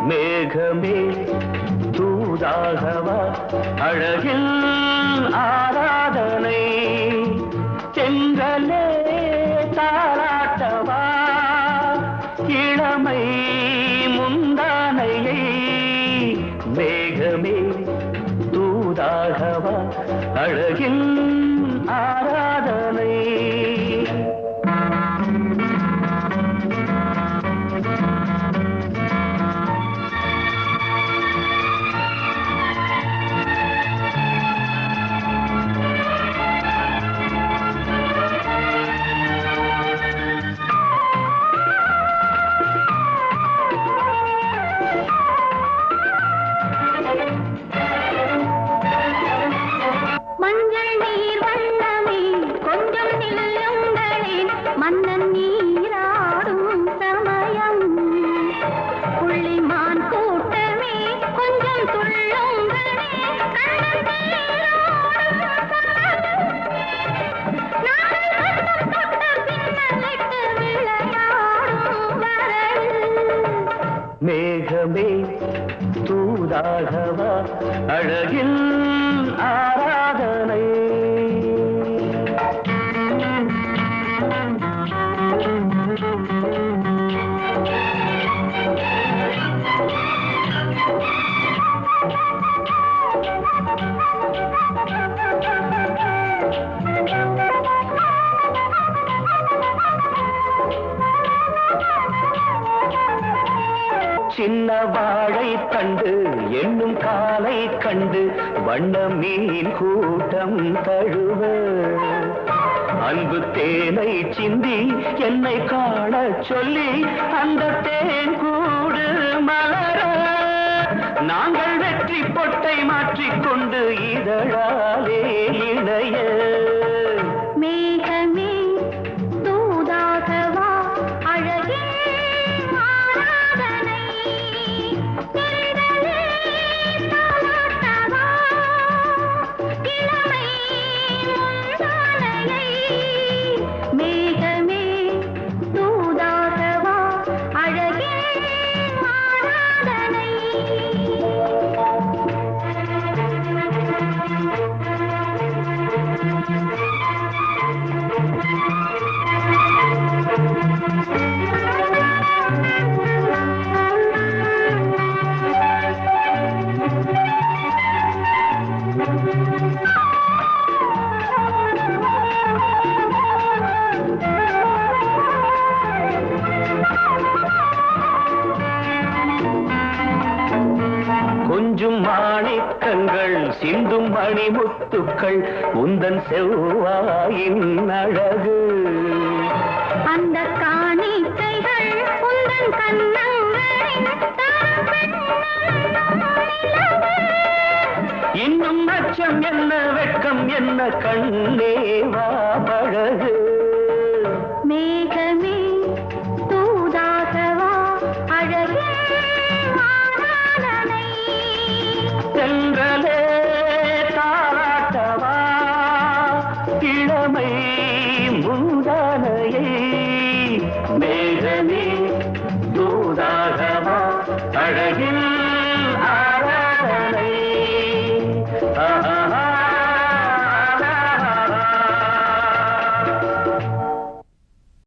மேகமே தூதாகவா அழகில் ஆராதனை செங்கலே தாராட்டவா இளமை முந்தானையை மேகமே தூதாகவா அழகில் ஆராதனை மன்னன் நீராடும் சமயம் புள்ளிமான் கூட்டமே கொஞ்சம் துள்ளுங்களே மேகமே தூதாகவா அழகில் ஆராதனை சின்ன வாழை கண்டு என்னும் காலை கண்டு வண்ண மீன் கூட்டம் தழுவ அன்பு தேனை சிந்தி என்னை காண சொல்லி அந்த தேன் கூடு மலர நாங்கள் வெற்றி பொட்டை மாற்றிக்கொண்டு இதழாலே இணைய மேகமே தூதாகவா அழகே ஆராதனை செந்தலே தாலாட்டவா இளமை முந்தானையை மேகமே தூதாகவா அழகே ஆராதனை கொஞ்சும் மாணிக்கங்கள் சிந்தும் மணிமுத்துக்கள் உந்தன் செவ்வாயின் அழகு அந்த காணிக்கைகள் உந்தன் கண்ணங்களின் இன்னும் அச்சம் என்ன வெட்கம் என்ன கண்ணேவா பழகு மேகமே தூதாகவா அழகே ஆராதனை சென்றலே தாராட்டவா இளமை முந்தானையை மேகமே தூதாகவா அழகில்